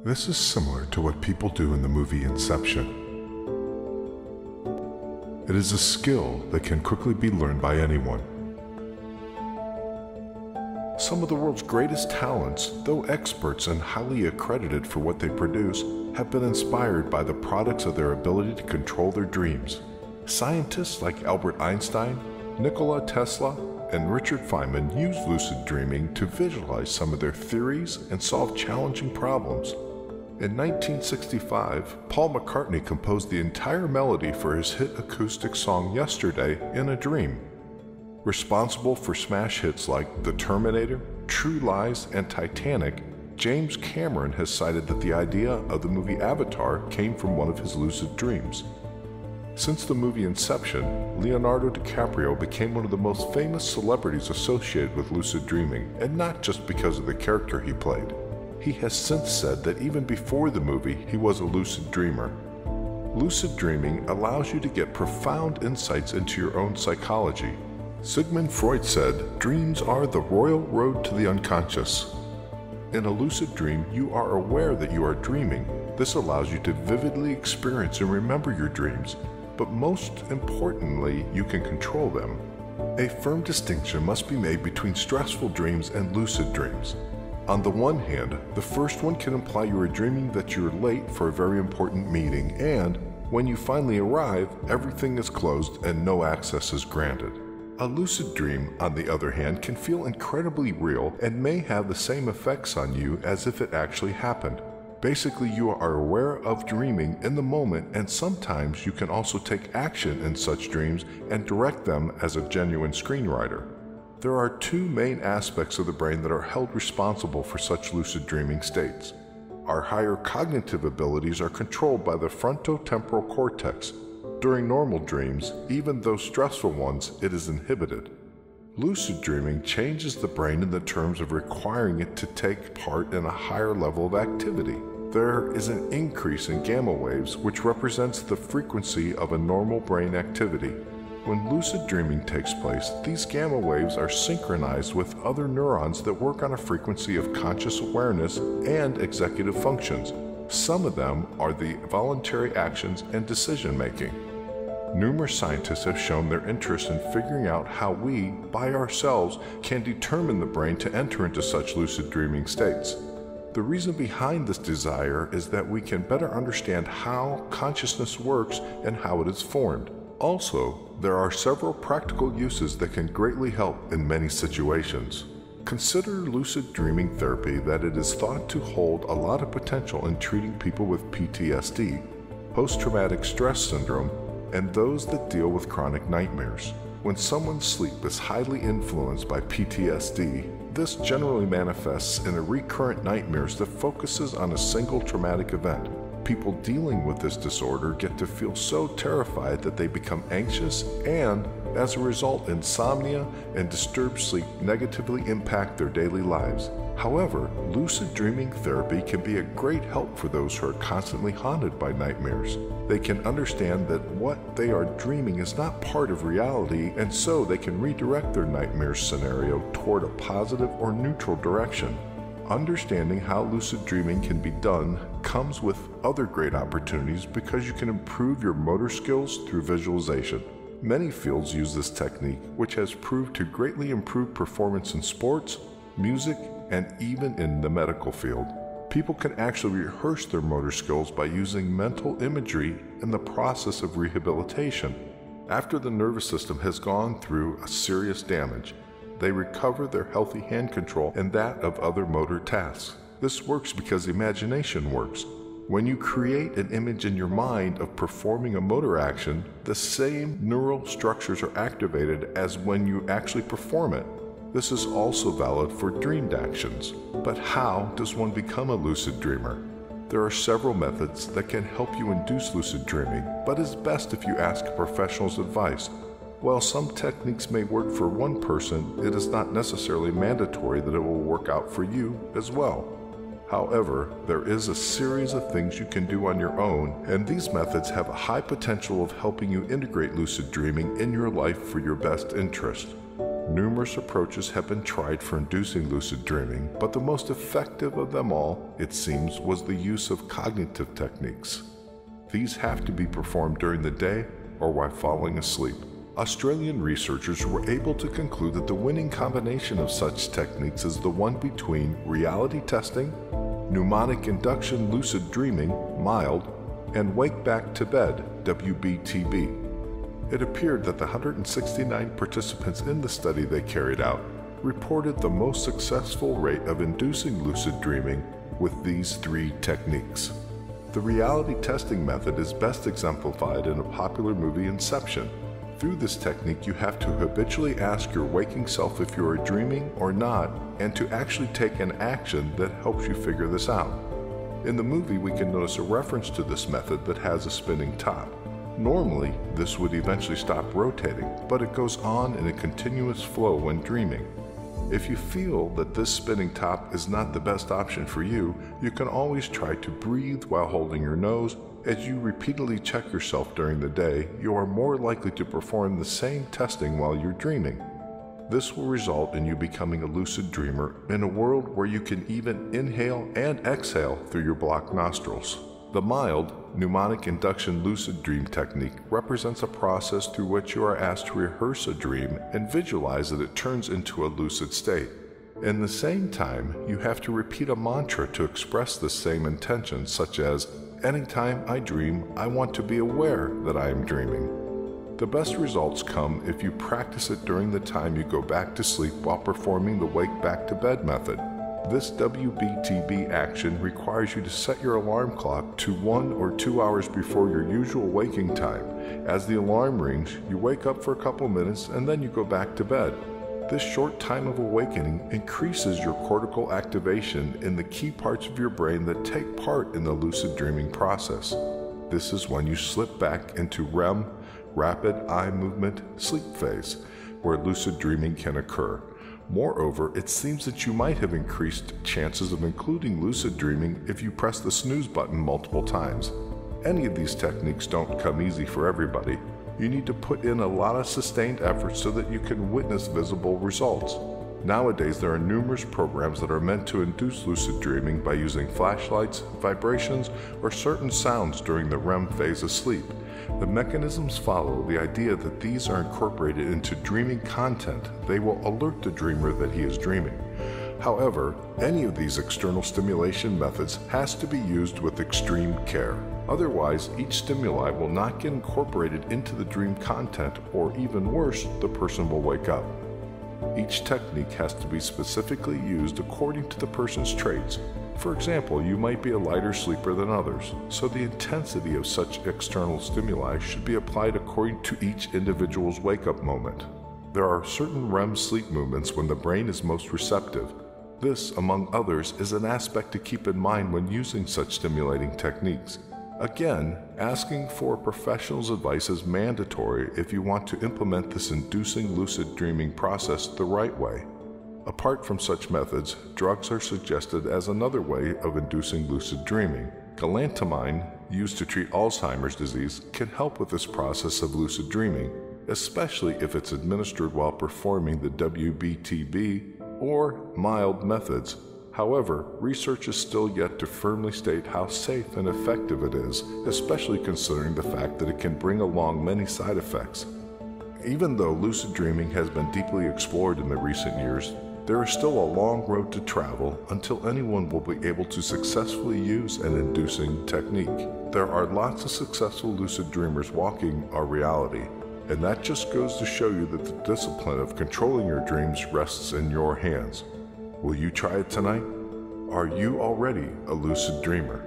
This is similar to what people do in the movie Inception. It is a skill that can quickly be learned by anyone. Some of the world's greatest talents, though experts and highly accredited for what they produce, have been inspired by the products of their ability to control their dreams. Scientists like Albert Einstein, Nikola Tesla, and Richard Feynman use lucid dreaming to visualize some of their theories and solve challenging problems. In 1965, Paul McCartney composed the entire melody for his hit acoustic song Yesterday in a Dream. Responsible for smash hits like The Terminator, True Lies, and Titanic, James Cameron has cited that the idea of the movie Avatar came from one of his lucid dreams. Since the movie Inception, Leonardo DiCaprio became one of the most famous celebrities associated with lucid dreaming, and not just because of the character he played. He has since said that even before the movie, he was a lucid dreamer. Lucid dreaming allows you to get profound insights into your own psychology. Sigmund Freud said, "Dreams are the royal road to the unconscious." In a lucid dream, you are aware that you are dreaming. This allows you to vividly experience and remember your dreams, but most importantly, you can control them. A firm distinction must be made between stressful dreams and lucid dreams. On the one hand, the first one can imply you are dreaming that you're late for a very important meeting, and when you finally arrive, everything is closed and no access is granted. A lucid dream, on the other hand, can feel incredibly real and may have the same effects on you as if it actually happened. Basically, you are aware of dreaming in the moment, and sometimes you can also take action in such dreams and direct them as a genuine screenwriter. There are two main aspects of the brain that are held responsible for such lucid dreaming states. Our higher cognitive abilities are controlled by the frontotemporal cortex. During normal dreams, even though stressful ones, it is inhibited. Lucid dreaming changes the brain in the terms of requiring it to take part in a higher level of activity. There is an increase in gamma waves, which represents the frequency of a normal brain activity. When lucid dreaming takes place, these gamma waves are synchronized with other neurons that work on a frequency of conscious awareness and executive functions. Some of them are the voluntary actions and decision-making. Numerous scientists have shown their interest in figuring out how we, by ourselves, can determine the brain to enter into such lucid dreaming states. The reason behind this desire is that we can better understand how consciousness works and how it is formed. Also, there are several practical uses that can greatly help in many situations. Consider lucid dreaming therapy that it is thought to hold a lot of potential in treating people with PTSD, post-traumatic stress syndrome, and those that deal with chronic nightmares. When someone's sleep is highly influenced by PTSD, this generally manifests in a recurrent nightmares that focuses on a single traumatic event. People dealing with this disorder get to feel so terrified that they become anxious, and as a result, insomnia and disturbed sleep negatively impact their daily lives. However, lucid dreaming therapy can be a great help for those who are constantly haunted by nightmares. They can understand that what they are dreaming is not part of reality, and so they can redirect their nightmare scenario toward a positive or neutral direction. Understanding how lucid dreaming can be done comes with other great opportunities because you can improve your motor skills through visualization. Many fields use this technique, which has proved to greatly improve performance in sports, music, and even in the medical field. People can actually rehearse their motor skills by using mental imagery in the process of rehabilitation. After the nervous system has gone through a serious damage, they recover their healthy hand control and that of other motor tasks. This works because imagination works. When you create an image in your mind of performing a motor action, the same neural structures are activated as when you actually perform it. This is also valid for dreamed actions. But how does one become a lucid dreamer? There are several methods that can help you induce lucid dreaming, but it's best if you ask a professional's advice. While some techniques may work for one person, it is not necessarily mandatory that it will work out for you as well. However, there is a series of things you can do on your own, and these methods have a high potential of helping you integrate lucid dreaming in your life for your best interest. Numerous approaches have been tried for inducing lucid dreaming, but the most effective of them all, it seems, was the use of cognitive techniques. These have to be performed during the day or while falling asleep. Australian researchers were able to conclude that the winning combination of such techniques is the one between reality testing, mnemonic induction lucid dreaming, mild, and wake back to bed, WBTB. It appeared that the 169 participants in the study they carried out reported the most successful rate of inducing lucid dreaming with these three techniques. The reality testing method is best exemplified in a popular movie, Inception. Through this technique, you have to habitually ask your waking self if you are dreaming or not, and to actually take an action that helps you figure this out. In the movie, we can notice a reference to this method that has a spinning top. Normally, this would eventually stop rotating, but it goes on in a continuous flow when dreaming. If you feel that this spinning top is not the best option for you, you can always try to breathe while holding your nose. As you repeatedly check yourself during the day, you are more likely to perform the same testing while you're dreaming. This will result in you becoming a lucid dreamer in a world where you can even inhale and exhale through your blocked nostrils. The mild, mnemonic induction lucid dream technique represents a process through which you are asked to rehearse a dream and visualize that it turns into a lucid state. In the same time, you have to repeat a mantra to express the same intention, such as, "Anytime I dream, I want to be aware that I am dreaming." The best results come if you practice it during the time you go back to sleep while performing the wake back to bed method. This WBTB action requires you to set your alarm clock to 1 or 2 hours before your usual waking time. As the alarm rings, you wake up for a couple minutes and then you go back to bed. This short time of awakening increases your cortical activation in the key parts of your brain that take part in the lucid dreaming process. This is when you slip back into REM, rapid eye movement, sleep phase, where lucid dreaming can occur. Moreover, it seems that you might have increased chances of including lucid dreaming if you press the snooze button multiple times. Any of these techniques don't come easy for everybody. You need to put in a lot of sustained effort so that you can witness visible results. Nowadays, there are numerous programs that are meant to induce lucid dreaming by using flashlights, vibrations, or certain sounds during the REM phase of sleep. The mechanisms follow the idea that these are incorporated into dreaming content. They will alert the dreamer that he is dreaming. However, any of these external stimulation methods has to be used with extreme care. Otherwise, each stimuli will not get incorporated into the dream content, or even worse, the person will wake up. Each technique has to be specifically used according to the person's traits. For example, you might be a lighter sleeper than others, so the intensity of such external stimuli should be applied according to each individual's wake-up moment. There are certain REM sleep movements when the brain is most receptive. This, among others, is an aspect to keep in mind when using such stimulating techniques. Again, asking for a professional's advice is mandatory if you want to implement this inducing lucid dreaming process the right way. Apart from such methods, drugs are suggested as another way of inducing lucid dreaming. Galantamine, used to treat Alzheimer's disease, can help with this process of lucid dreaming, especially if it's administered while performing the WBTB or mild methods. However, research is still yet to firmly state how safe and effective it is, especially considering the fact that it can bring along many side effects. Even though lucid dreaming has been deeply explored in the recent years, there is still a long road to travel until anyone will be able to successfully use an inducing technique. There are lots of successful lucid dreamers walking our reality, and that just goes to show you that the discipline of controlling your dreams rests in your hands. Will you try it tonight? Are you already a lucid dreamer?